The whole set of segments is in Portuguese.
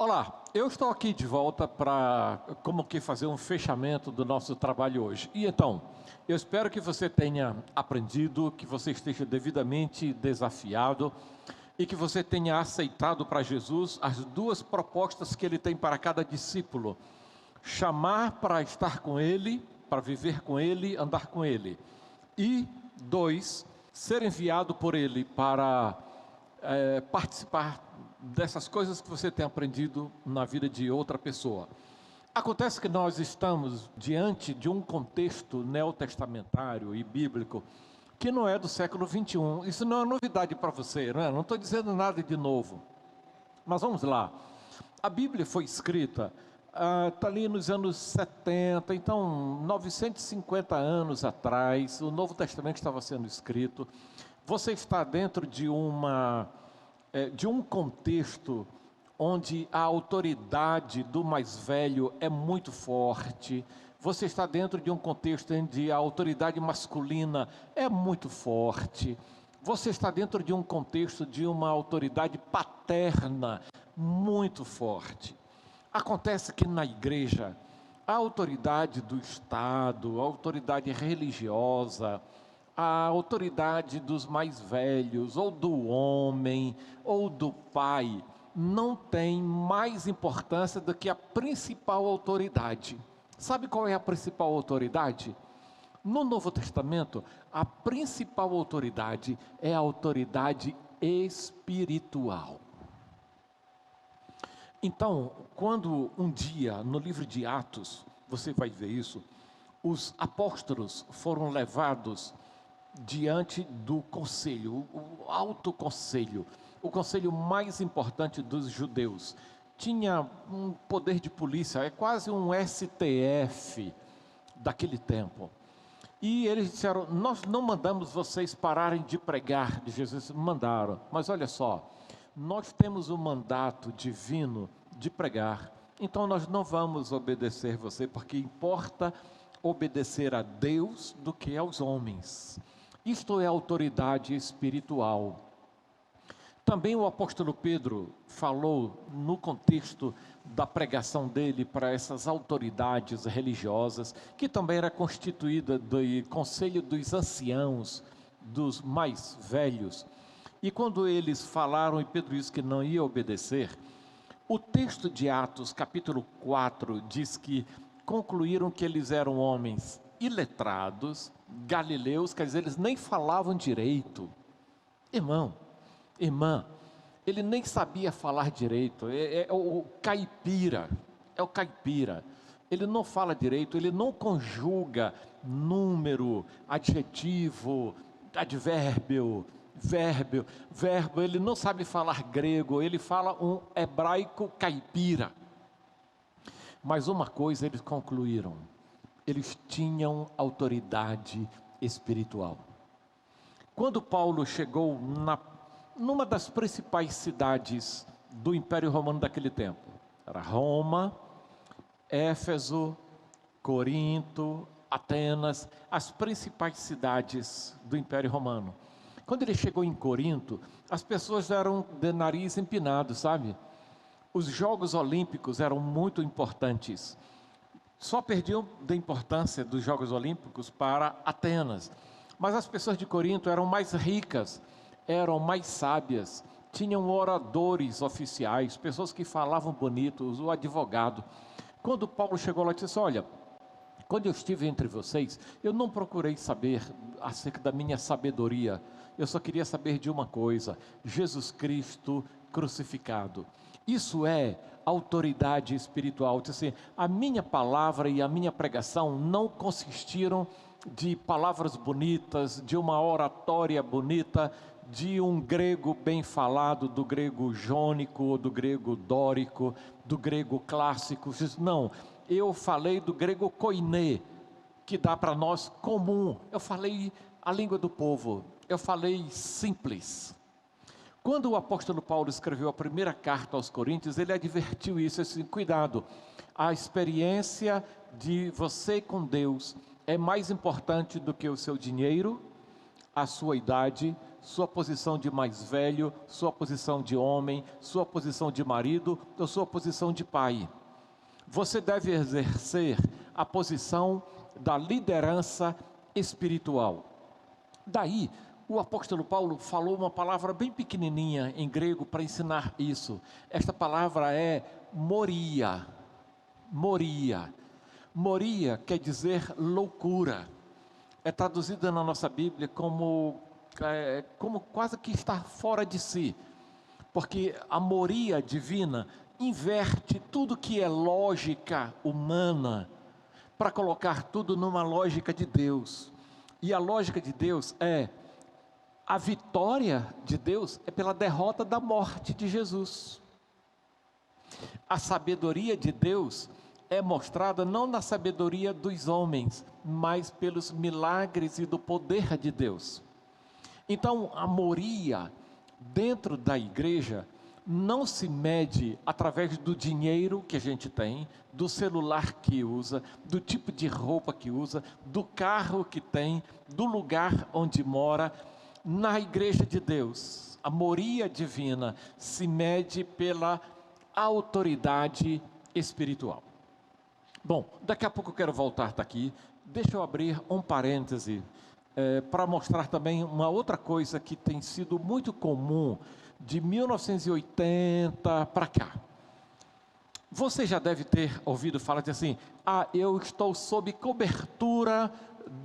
Olá, eu estou aqui de volta para como que fazer um fechamento do nosso trabalho hoje. E então, eu espero que você tenha aprendido, que você esteja devidamente desafiado e que você tenha aceitado para Jesus as duas propostas que ele tem para cada discípulo: chamar para estar com ele, para viver com ele, andar com ele. E dois, ser enviado por ele para participar dessas coisas que você tem aprendido na vida de outra pessoa. Acontece que nós estamos diante de um contexto neotestamentário e bíblico que não é do século 21. Isso não é novidade para você, não é? Não estou dizendo nada de novo. Mas vamos lá. A Bíblia foi escrita, está ali nos anos 70, então 950 anos atrás, o Novo Testamento estava sendo escrito. Você está dentro de um contexto onde a autoridade do mais velho é muito forte. Você está dentro de um contexto onde a autoridade masculina é muito forte. Você está dentro de um contexto de uma autoridade paterna muito forte. Acontece que na igreja, a autoridade do Estado, a autoridade religiosa, a autoridade dos mais velhos, ou do homem, ou do pai, não tem mais importância do que a principal autoridade. Sabe qual é a principal autoridade? No Novo Testamento, a principal autoridade é a autoridade espiritual. Então, quando um dia, no livro de Atos, você vai ver isso, os apóstolos foram levados diante do conselho, o alto conselho, o conselho mais importante dos judeus. Tinha um poder de polícia, é quase um STF daquele tempo. E eles disseram: nós não mandamos vocês pararem de pregar de Jesus. Mandaram, mas olha só, nós temos um mandato divino de pregar, então nós não vamos obedecer você, porque importa obedecer a Deus do que aos homens. Isto é autoridade espiritual. Também o apóstolo Pedro falou no contexto da pregação dele para essas autoridades religiosas, que também era constituída do conselho dos anciãos, dos mais velhos. E quando eles falaram, e Pedro disse que não ia obedecer, o texto de Atos, capítulo 4, diz que concluíram que eles eram homens iletrados, galileus, quer dizer, eles nem falavam direito. Irmão, irmã, ele nem sabia falar direito, é o caipira, ele não fala direito, ele não conjuga número, adjetivo, advérbio, verbo, ele não sabe falar grego, ele fala um hebraico caipira. Mas uma coisa eles concluíram: eles tinham autoridade espiritual. Quando Paulo chegou numa das principais cidades do Império Romano daquele tempo, era Roma, Éfeso, Corinto, Atenas, as principais cidades do Império Romano. Quando ele chegou em Corinto, as pessoas eram de nariz empinado, sabe? Os Jogos Olímpicos eram muito importantes. Só perdiam da importância dos Jogos Olímpicos para Atenas. Mas as pessoas de Corinto eram mais ricas, eram mais sábias, tinham oradores oficiais, pessoas que falavam bonito, o advogado. Quando Paulo chegou lá, ele disse: olha, quando eu estive entre vocês, eu não procurei saber acerca da minha sabedoria, eu só queria saber de uma coisa: Jesus Cristo crucificado. Isso é autoridade espiritual. Assim, a minha palavra e a minha pregação não consistiram de palavras bonitas, de uma oratória bonita, de um grego bem falado, do grego jônico, do grego dórico, do grego clássico. Não, eu falei do grego koiné, que dá para nós comum. Eu falei a língua do povo, eu falei simples. Quando o apóstolo Paulo escreveu a primeira carta aos Coríntios, ele advertiu isso, assim: cuidado, a experiência de você com Deus é mais importante do que o seu dinheiro, a sua idade, sua posição de mais velho, sua posição de homem, sua posição de marido ou sua posição de pai. Você deve exercer a posição da liderança espiritual. Daí, o apóstolo Paulo falou uma palavra bem pequenininha em grego para ensinar isso. Esta palavra é moria. Moria. Moria quer dizer loucura. É traduzida na nossa Bíblia como quase que estar fora de si. Porque a moria divina inverte tudo que é lógica humana para colocar tudo numa lógica de Deus. E a lógica de Deus é: a vitória de Deus é pela derrota da morte de Jesus. A sabedoria de Deus é mostrada não na sabedoria dos homens, mas pelos milagres e do poder de Deus. Então, a moria dentro da igreja não se mede através do dinheiro que a gente tem, do celular que usa, do tipo de roupa que usa, do carro que tem, do lugar onde mora. Na igreja de Deus, a moria divina se mede pela autoridade espiritual. Bom, daqui a pouco eu quero voltar aqui. Deixa eu abrir um parêntese para mostrar também uma outra coisa que tem sido muito comum de 1980 para cá. Você já deve ter ouvido falar de assim: eu estou sob cobertura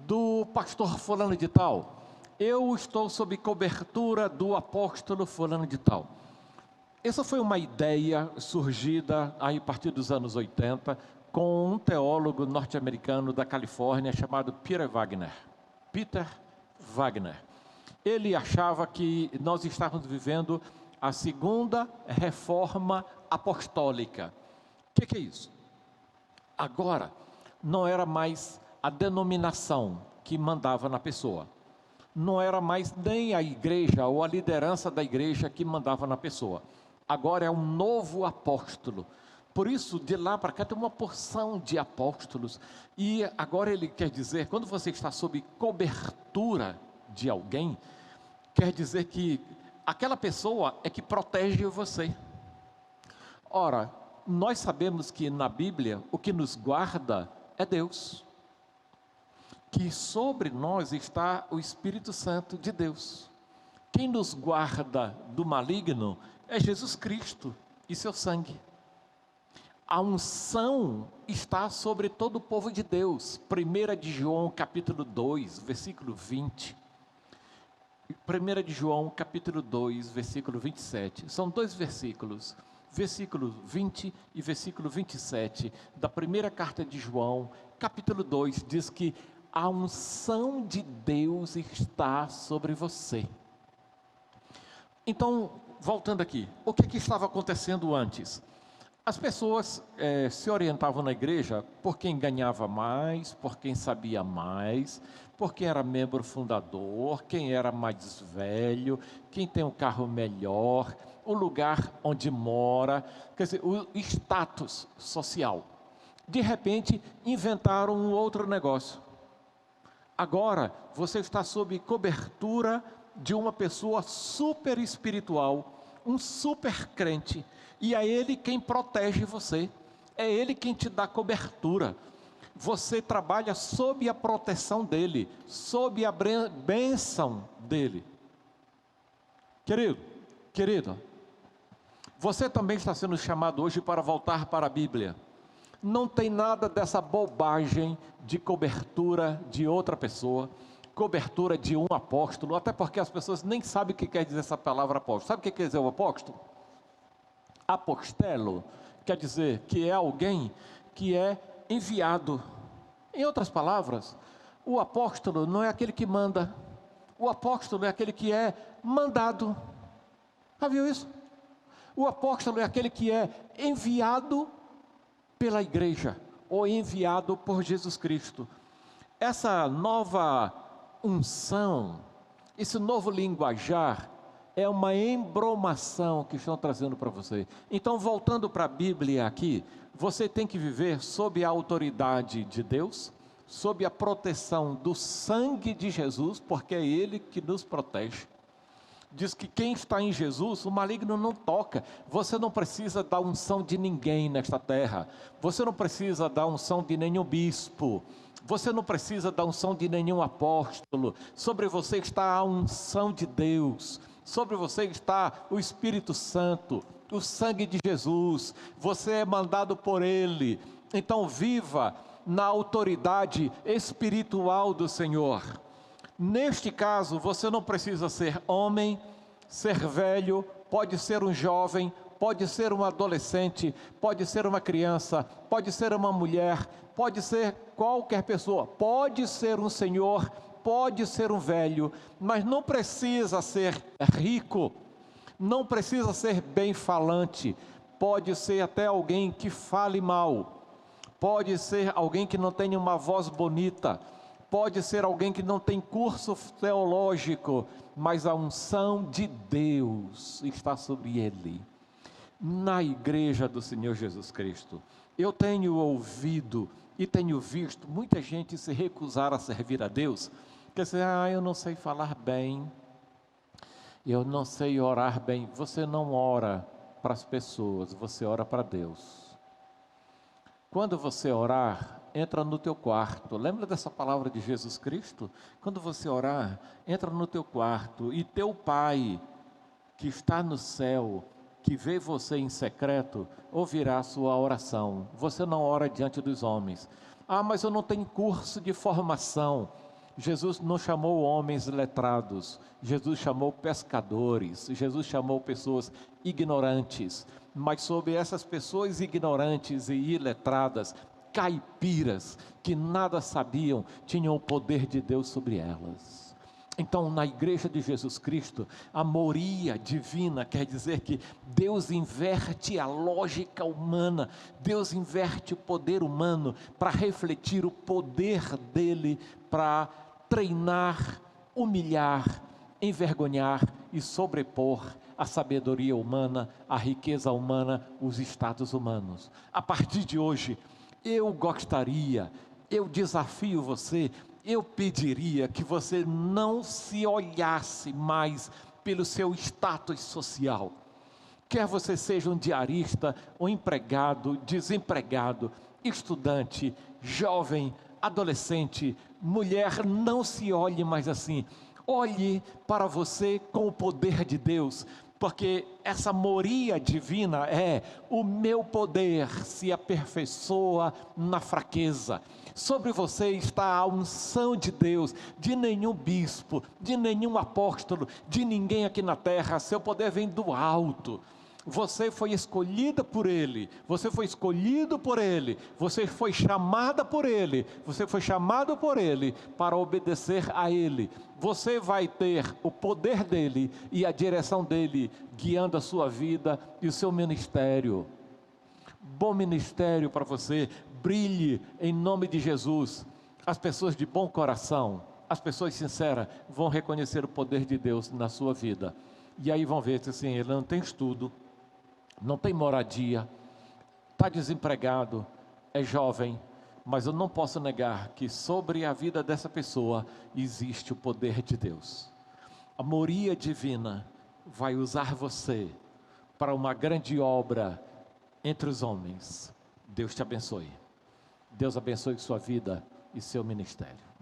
do pastor fulano de tal. Eu estou sob cobertura do apóstolo fulano de tal. Essa foi uma ideia surgida aí a partir dos anos 80, com um teólogo norte-americano da Califórnia chamado Peter Wagner. Ele achava que nós estávamos vivendo a segunda reforma apostólica. O que é isso? Agora, não era mais a denominação que mandava na pessoa. Não era mais nem a igreja ou a liderança da igreja que mandava na pessoa. Agora é um novo apóstolo. Por isso, de lá para cá tem uma porção de apóstolos. E agora ele quer dizer, quando você está sob cobertura de alguém, quer dizer que aquela pessoa é que protege você. Ora, nós sabemos que na Bíblia o que nos guarda é Deus. Que sobre nós está o Espírito Santo de Deus. Quem nos guarda do maligno é Jesus Cristo e seu sangue. A unção está sobre todo o povo de Deus. 1 de João capítulo 2, versículo 20. 1 de João capítulo 2, versículo 27. São dois versículos. Versículo 20 e versículo 27 da primeira carta de João, capítulo 2, diz que a unção de Deus está sobre você. Então, voltando aqui, o que estava acontecendo antes? As pessoas se orientavam na igreja por quem ganhava mais, por quem sabia mais, por quem era membro fundador, quem era mais velho, quem tem um carro melhor, o lugar onde mora, quer dizer, o status social. De repente, inventaram um outro negócio. Agora, você está sob cobertura de uma pessoa super espiritual, um super crente, e é Ele quem protege você, é Ele quem te dá cobertura. Você trabalha sob a proteção dEle, sob a bênção dEle. Querido, você também está sendo chamado hoje para voltar para a Bíblia. Não tem nada dessa bobagem de cobertura de outra pessoa, cobertura de um apóstolo, até porque as pessoas nem sabem o que quer dizer essa palavra apóstolo. Sabe o que quer dizer o apóstolo? Apostelo quer dizer que é alguém que é enviado. Em outras palavras, o apóstolo não é aquele que manda, o apóstolo é aquele que é mandado. Já viu isso? O apóstolo é aquele que é enviado pela igreja, ou enviado por Jesus Cristo. Essa nova unção, esse novo linguajar, é uma embromação que estão trazendo para você. Então, voltando para a Bíblia aqui, você tem que viver sob a autoridade de Deus, sob a proteção do sangue de Jesus, porque é Ele que nos protege. Diz que quem está em Jesus, o maligno não toca. Você não precisa da unção de ninguém nesta terra. Você não precisa da unção de nenhum bispo. Você não precisa da unção de nenhum apóstolo. Sobre você está a unção de Deus. Sobre você está o Espírito Santo, o sangue de Jesus. Você é mandado por Ele. Então viva na autoridade espiritual do Senhor. Neste caso, você não precisa ser homem, ser velho, pode ser um jovem, pode ser um adolescente, pode ser uma criança, pode ser uma mulher, pode ser qualquer pessoa, pode ser um senhor, pode ser um velho, mas não precisa ser rico, não precisa ser bem falante, pode ser até alguém que fale mal, pode ser alguém que não tenha uma voz bonita, pode ser alguém que não tem curso teológico, mas a unção de Deus está sobre ele. Na igreja do Senhor Jesus Cristo, eu tenho ouvido e tenho visto muita gente se recusar a servir a Deus, porque dizer, eu não sei falar bem, eu não sei orar bem. Você não ora para as pessoas, você ora para Deus. Quando você orar, entra no teu quarto. Lembra dessa palavra de Jesus Cristo? Quando você orar, entra no teu quarto e teu Pai, que está no céu, que vê você em secreto, ouvirá a sua oração. Você não ora diante dos homens. Mas eu não tenho curso de formação. Jesus não chamou homens letrados, Jesus chamou pescadores, Jesus chamou pessoas ignorantes, mas sobre essas pessoas ignorantes e iletradas, caipiras, que nada sabiam, tinham o poder de Deus sobre elas. Então, na igreja de Jesus Cristo, a moria divina quer dizer que Deus inverte a lógica humana, Deus inverte o poder humano para refletir o poder dele, para treinar, humilhar, envergonhar e sobrepor a sabedoria humana, a riqueza humana, os status humanos. A partir de hoje, eu desafio você, eu pediria que você não se olhasse mais pelo seu status social. Quer você seja um diarista, um empregado, desempregado, estudante, jovem, adolescente, mulher, não se olhe mais assim. Olhe para você com o poder de Deus, porque essa moria divina é: o meu poder se aperfeiçoa na fraqueza. Sobre você está a unção de Deus, de nenhum bispo, de nenhum apóstolo, de ninguém aqui na terra. Seu poder vem do alto. Você foi escolhida por Ele, você foi escolhido por Ele, você foi chamada por Ele, você foi chamado por Ele para obedecer a Ele. Você vai ter o poder dEle e a direção dEle guiando a sua vida e o seu ministério. Bom ministério para você, brilhe em nome de Jesus. As pessoas de bom coração, as pessoas sinceras vão reconhecer o poder de Deus na sua vida. E aí vão ver assim, ele não tem estudo, não tem moradia, está desempregado, é jovem, mas eu não posso negar que sobre a vida dessa pessoa existe o poder de Deus. A moria divina vai usar você para uma grande obra entre os homens. Deus te abençoe. Deus abençoe sua vida e seu ministério.